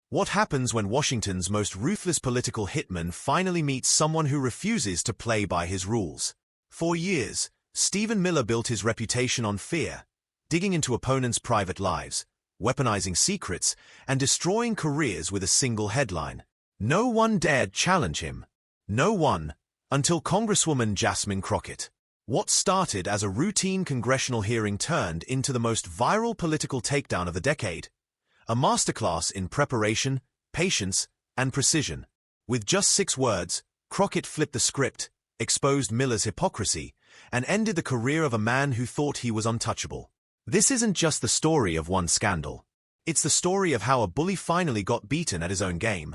What happens when Washington's most ruthless political hitman finally meets someone who refuses to play by his rules? For years, Stephen Miller built his reputation on fear, digging into opponents' private lives, weaponizing secrets, and destroying careers with a single headline. No one dared challenge him. No one, until Congresswoman Jasmine Crockett. What started as a routine congressional hearing turned into the most viral political takedown of the decade. A masterclass in preparation, patience, and precision. With just 6 words, Crockett flipped the script, exposed Miller's hypocrisy, and ended the career of a man who thought he was untouchable. This isn't just the story of one scandal. It's the story of how a bully finally got beaten at his own game,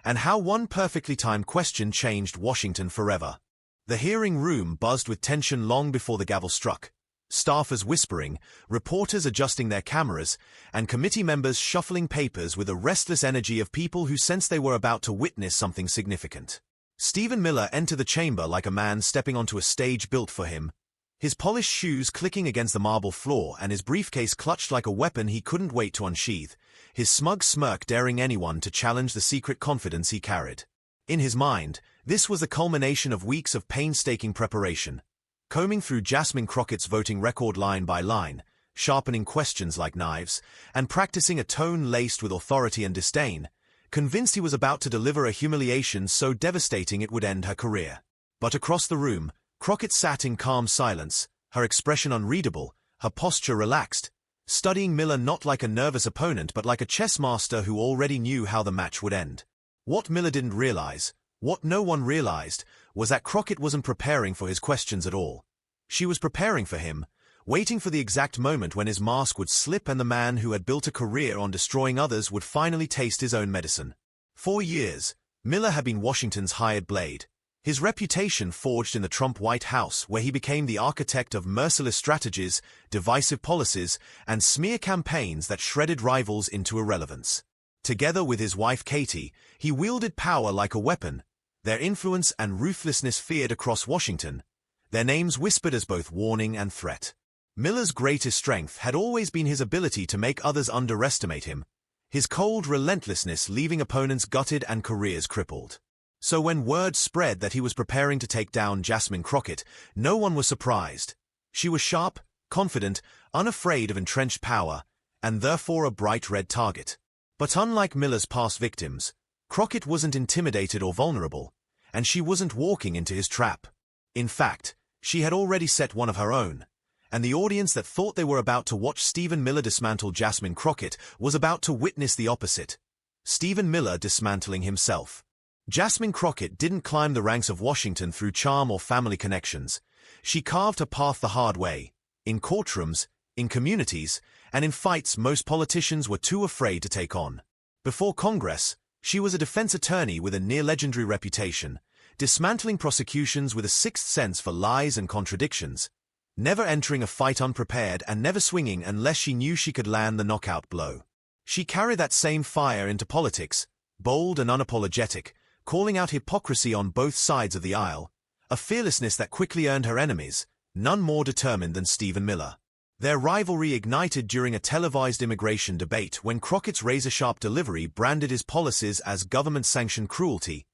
and how one perfectly timed question changed Washington forever. The hearing room buzzed with tension long before the gavel struck. Staffers whispering, reporters adjusting their cameras, and committee members shuffling papers with the restless energy of people who sensed they were about to witness something significant. Stephen Miller entered the chamber like a man stepping onto a stage built for him, his polished shoes clicking against the marble floor and his briefcase clutched like a weapon he couldn't wait to unsheathe, his smug smirk daring anyone to challenge the secret confidence he carried. In his mind, this was the culmination of weeks of painstaking preparation. Combing through Jasmine Crockett's voting record line by line, sharpening questions like knives, and practicing a tone laced with authority and disdain, convinced he was about to deliver a humiliation so devastating it would end her career. But across the room, Crockett sat in calm silence, her expression unreadable, her posture relaxed, studying Miller not like a nervous opponent but like a chess master who already knew how the match would end. What Miller didn't realize, what no one realized, was that Crockett wasn't preparing for his questions at all. She was preparing for him, waiting for the exact moment when his mask would slip and the man who had built a career on destroying others would finally taste his own medicine. For years, Miller had been Washington's hired blade, his reputation forged in the Trump White House where he became the architect of merciless strategies, divisive policies, and smear campaigns that shredded rivals into irrelevance. Together with his wife Katie, he wielded power like a weapon, their influence and ruthlessness feared across Washington, their names whispered as both warning and threat. Miller's greatest strength had always been his ability to make others underestimate him, his cold relentlessness leaving opponents gutted and careers crippled. So when word spread that he was preparing to take down Jasmine Crockett, no one was surprised. She was sharp, confident, unafraid of entrenched power, and therefore a bright red target. But unlike Miller's past victims, Crockett wasn't intimidated or vulnerable, and she wasn't walking into his trap. In fact, she had already set one of her own, and the audience that thought they were about to watch Stephen Miller dismantle Jasmine Crockett was about to witness the opposite. Stephen Miller dismantling himself. Jasmine Crockett didn't climb the ranks of Washington through charm or family connections. She carved her path the hard way, in courtrooms, in communities, and in fights most politicians were too afraid to take on. Before Congress, she was a defense attorney with a near-legendary reputation, dismantling prosecutions with a sixth sense for lies and contradictions, never entering a fight unprepared and never swinging unless she knew she could land the knockout blow. She carried that same fire into politics, bold and unapologetic, calling out hypocrisy on both sides of the aisle, a fearlessness that quickly earned her enemies, none more determined than Stephen Miller. Their rivalry ignited during a televised immigration debate when Crockett's razor-sharp delivery branded his policies as government-sanctioned cruelty,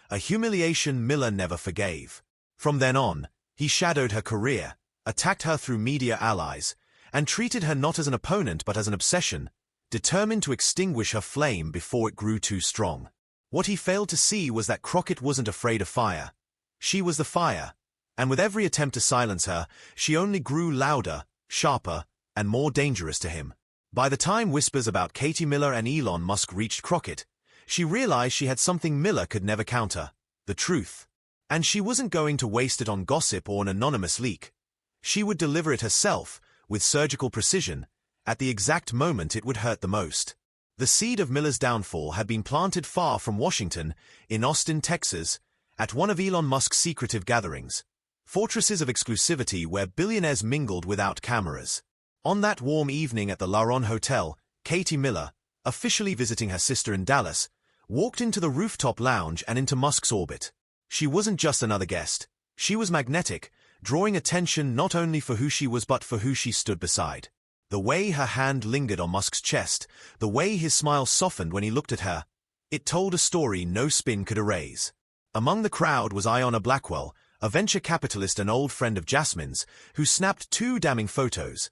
a humiliation Miller never forgave. From then on, he shadowed her career, attacked her through media allies, and treated her not as an opponent but as an obsession, determined to extinguish her flame before it grew too strong. What he failed to see was that Crockett wasn't afraid of fire. She was the fire, and with every attempt to silence her, she only grew louder, sharper, and more dangerous to him. By the time whispers about Katie Miller and Elon Musk reached Crockett, she realized she had something Miller could never counter, the truth. And she wasn't going to waste it on gossip or an anonymous leak. She would deliver it herself, with surgical precision, at the exact moment it would hurt the most. The seed of Miller's downfall had been planted far from Washington, in Austin, Texas, at one of Elon Musk's secretive gatherings, fortresses of exclusivity where billionaires mingled without cameras. On that warm evening at the Laron Hotel, Katie Miller, officially visiting her sister in Dallas, walked into the rooftop lounge and into Musk's orbit. She wasn't just another guest. She was magnetic, drawing attention not only for who she was but for who she stood beside. The way her hand lingered on Musk's chest, the way his smile softened when he looked at her, it told a story no spin could erase. Among the crowd was Iona Blackwell, a venture capitalist and old friend of Jasmine's, who snapped 2 damning photos.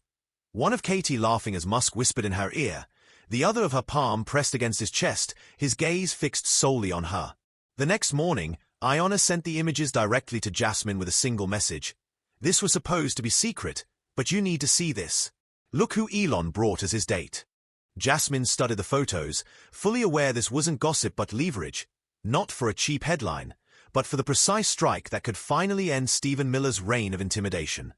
One of Katie laughing as Musk whispered in her ear, the other of her palm pressed against his chest, his gaze fixed solely on her. The next morning, Iona sent the images directly to Jasmine with a single message. This was supposed to be secret, but you need to see this. Look who Elon brought as his date. Jasmine studied the photos, fully aware this wasn't gossip but leverage, not for a cheap headline, but for the precise strike that could finally end Stephen Miller's reign of intimidation.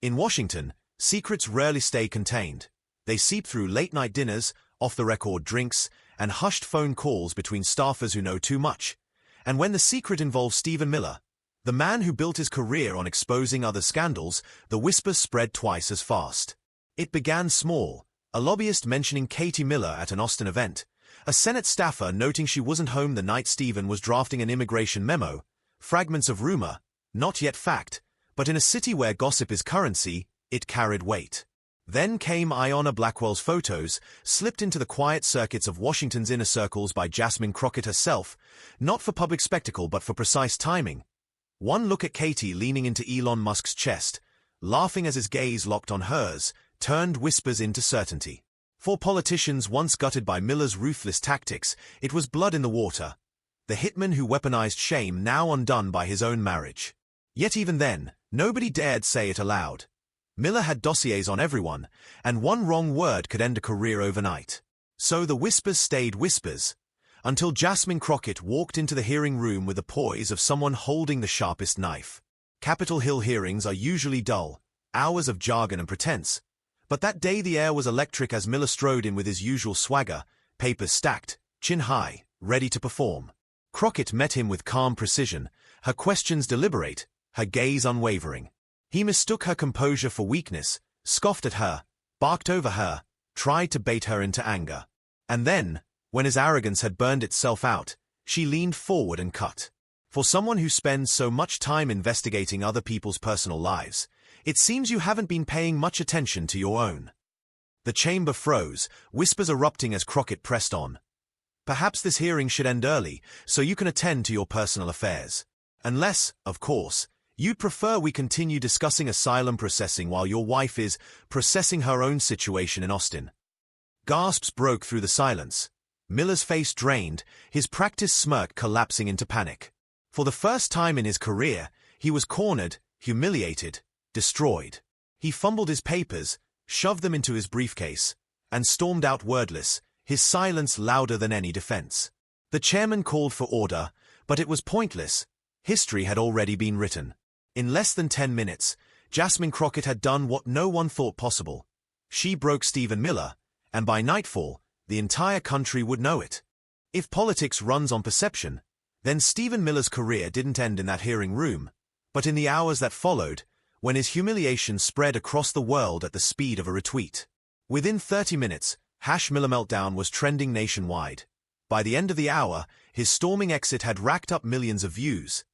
In Washington, secrets rarely stay contained. They seep through late-night dinners, off-the-record drinks, and hushed phone calls between staffers who know too much. And when the secret involves Stephen Miller, the man who built his career on exposing other scandals, the whispers spread twice as fast. It began small, a lobbyist mentioning Katie Miller at an Austin event, a Senate staffer noting she wasn't home the night Stephen was drafting an immigration memo, fragments of rumor, not yet fact, but in a city where gossip is currency, it carried weight. Then came Iona Blackwell's photos, slipped into the quiet circuits of Washington's inner circles by Jasmine Crockett herself, not for public spectacle but for precise timing. One look at Katie leaning into Elon Musk's chest, laughing as his gaze locked on hers, turned whispers into certainty. For politicians once gutted by Miller's ruthless tactics, it was blood in the water. The hitman who weaponized shame now undone by his own marriage. Yet even then, nobody dared say it aloud. Miller had dossiers on everyone, and one wrong word could end a career overnight. So the whispers stayed whispers, until Jasmine Crockett walked into the hearing room with the poise of someone holding the sharpest knife. Capitol Hill hearings are usually dull, hours of jargon and pretense. But that day the air was electric as Miller strode in with his usual swagger, papers stacked, chin high, ready to perform. Crockett met him with calm precision, her questions deliberate, her gaze unwavering. He mistook her composure for weakness, scoffed at her, barked over her, tried to bait her into anger. And then, when his arrogance had burned itself out, she leaned forward and cut. For someone who spends so much time investigating other people's personal lives, it seems you haven't been paying much attention to your own. The chamber froze, whispers erupting as Crockett pressed on. Perhaps this hearing should end early, so you can attend to your personal affairs. Unless, of course, you'd prefer we continue discussing asylum processing while your wife is processing her own situation in Austin. Gasps broke through the silence. Miller's face drained, his practiced smirk collapsing into panic. For the first time in his career, he was cornered, humiliated, destroyed. He fumbled his papers, shoved them into his briefcase, and stormed out wordless, his silence louder than any defense. The chairman called for order, but it was pointless. History had already been written. In less than 10 minutes, Jasmine Crockett had done what no one thought possible. She broke Stephen Miller, and by nightfall, the entire country would know it. If politics runs on perception, then Stephen Miller's career didn't end in that hearing room, but in the hours that followed, when his humiliation spread across the world at the speed of a retweet. Within 30 minutes, #Miller Meltdown was trending nationwide. By the end of the hour, his storming exit had racked up millions of views.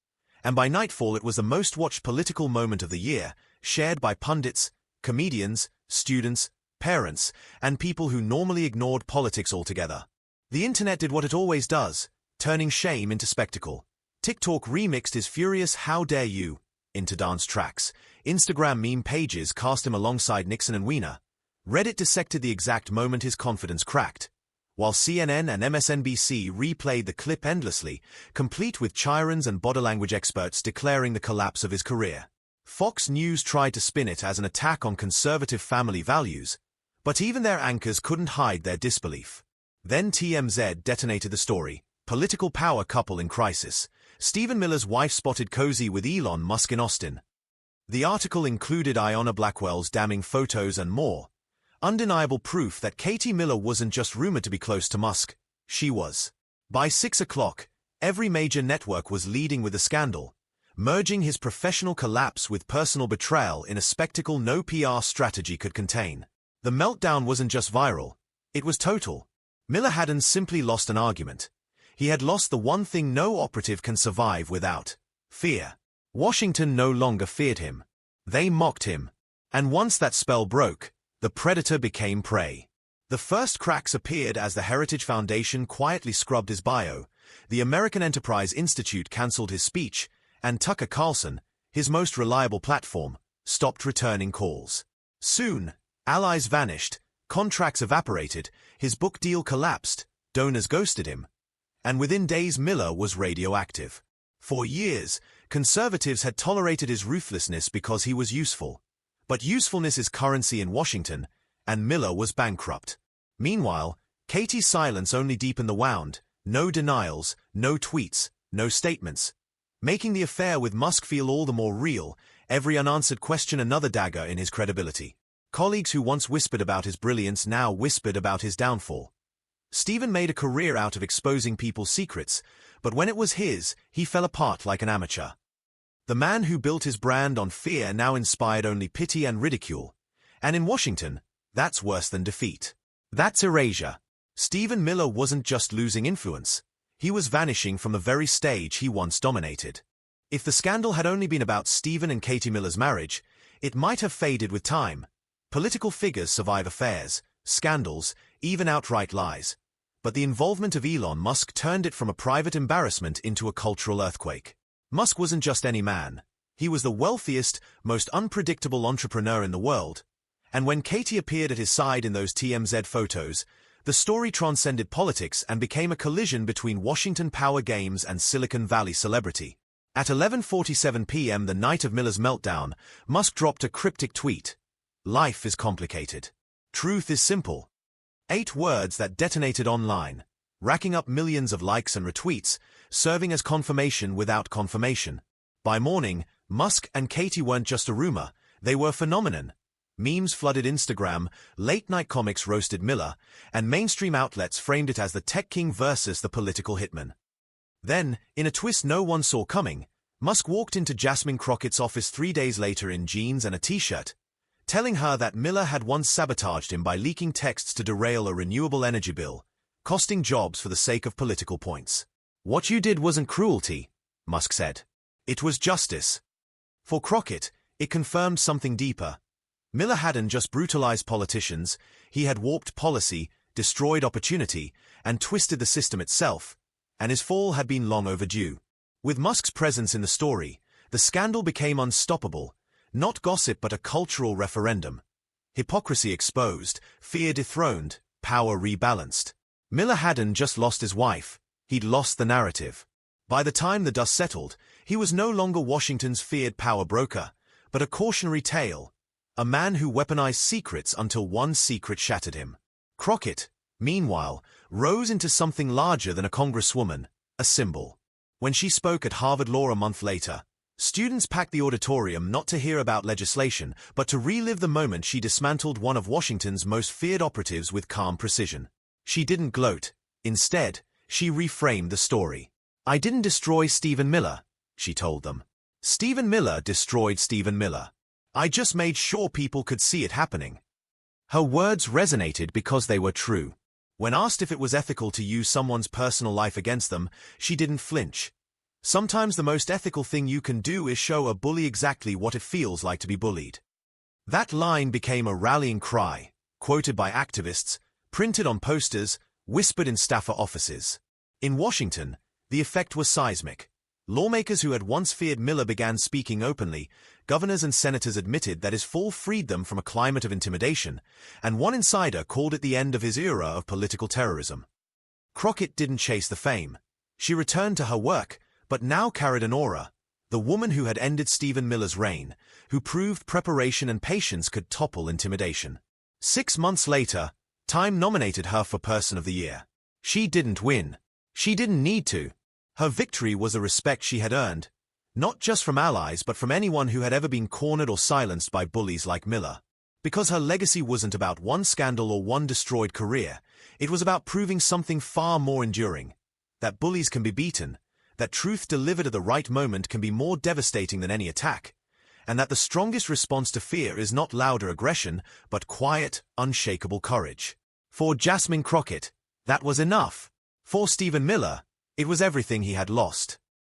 And by nightfall it was the most watched political moment of the year, shared by pundits, comedians, students, parents, and people who normally ignored politics altogether. The internet did what it always does, turning shame into spectacle. TikTok remixed his furious "How dare you" into dance tracks. Instagram meme pages cast him alongside Nixon and Weiner. Reddit dissected the exact moment his confidence cracked, while CNN and MSNBC replayed the clip endlessly, complete with chirons and body language experts declaring the collapse of his career. Fox News tried to spin it as an attack on conservative family values, but even their anchors couldn't hide their disbelief. Then TMZ detonated the story, political power couple in crisis. Stephen Miller's wife spotted cozy with Elon Musk in Austin. The article included Iona Blackwell's damning photos and more. Undeniable proof that Katie Miller wasn't just rumored to be close to Musk, she was. By 6 o'clock, every major network was leading with the scandal, merging his professional collapse with personal betrayal in a spectacle no PR strategy could contain. The meltdown wasn't just viral, it was total. Miller hadn't simply lost an argument. He had lost the one thing no operative can survive without: fear. Washington no longer feared him. They mocked him. And once that spell broke, The predator became prey. The first cracks appeared as the Heritage Foundation quietly scrubbed his bio, the American Enterprise Institute cancelled his speech, and Tucker Carlson, his most reliable platform, stopped returning calls. Soon, allies vanished, contracts evaporated, his book deal collapsed, donors ghosted him, and within days Miller was radioactive. For years, conservatives had tolerated his ruthlessness because he was useful. But usefulness is currency in Washington, and Miller was bankrupt. Meanwhile, Katie's silence only deepened the wound. No denials, no tweets, no statements. Making the affair with Musk feel all the more real, every unanswered question another dagger in his credibility. Colleagues who once whispered about his brilliance now whispered about his downfall. Stephen made a career out of exposing people's secrets, but when it was his, he fell apart like an amateur. The man who built his brand on fear now inspired only pity and ridicule. And in Washington, that's worse than defeat. That's erasure. Stephen Miller wasn't just losing influence. He was vanishing from the very stage he once dominated. If the scandal had only been about Stephen and Katie Miller's marriage, it might have faded with time. Political figures survive affairs, scandals, even outright lies. But the involvement of Elon Musk turned it from a private embarrassment into a cultural earthquake. Musk wasn't just any man. He was the wealthiest, most unpredictable entrepreneur in the world. And when Katie appeared at his side in those TMZ photos, the story transcended politics and became a collision between Washington power games and Silicon Valley celebrity. At 11:47 p.m. the night of Miller's meltdown, Musk dropped a cryptic tweet. "Life is complicated. Truth is simple." 8 words that detonated online, racking up millions of likes and retweets, serving as confirmation without confirmation. By morning, Musk and Katie weren't just a rumor, they were a phenomenon. Memes flooded Instagram, late-night comics roasted Miller, and mainstream outlets framed it as the tech king versus the political hitman. Then, in a twist no one saw coming, Musk walked into Jasmine Crockett's office 3 days later in jeans and a t-shirt, telling her that Miller had once sabotaged him by leaking texts to derail a renewable energy bill, costing jobs for the sake of political points. "What you did wasn't cruelty," Musk said. "It was justice." For Crockett, it confirmed something deeper. Miller hadn't just brutalized politicians, he had warped policy, destroyed opportunity, and twisted the system itself, and his fall had been long overdue. With Musk's presence in the story, the scandal became unstoppable, not gossip but a cultural referendum. Hypocrisy exposed, fear dethroned, power rebalanced. Miller hadn't just lost his wife, he'd lost the narrative. By the time the dust settled, he was no longer Washington's feared power broker, but a cautionary tale. A man who weaponized secrets until one secret shattered him. Crockett, meanwhile, rose into something larger than a congresswoman, a symbol. When she spoke at Harvard Law a month later, students packed the auditorium not to hear about legislation, but to relive the moment she dismantled one of Washington's most feared operatives with calm precision. She didn't gloat. Instead, she reframed the story. "I didn't destroy Stephen Miller," she told them. "Stephen Miller destroyed Stephen Miller. I just made sure people could see it happening." Her words resonated because they were true. When asked if it was ethical to use someone's personal life against them, she didn't flinch. Sometimes the most ethical thing you can do is show a bully exactly what it feels like to be bullied. That line became a rallying cry, quoted by activists, printed on posters, whispered in staffer offices. In Washington, the effect was seismic. Lawmakers who had once feared Miller began speaking openly. Governors and senators admitted that his fall freed them from a climate of intimidation, and one insider called it the end of his era of political terrorism. Crockett didn't chase the fame. She returned to her work, but now carried an aura. The woman who had ended Stephen Miller's reign, who proved preparation and patience could topple intimidation. 6 months later, Time nominated her for Person of the Year. She didn't win. She didn't need to. Her victory was a respect she had earned, not just from allies but from anyone who had ever been cornered or silenced by bullies like Miller. Because her legacy wasn't about one scandal or one destroyed career, it was about proving something far more enduring. That bullies can be beaten, that truth delivered at the right moment can be more devastating than any attack, and that the strongest response to fear is not louder aggression, but quiet, unshakable courage. For Jasmine Crockett, that was enough. For Stephen Miller, it was everything he had lost.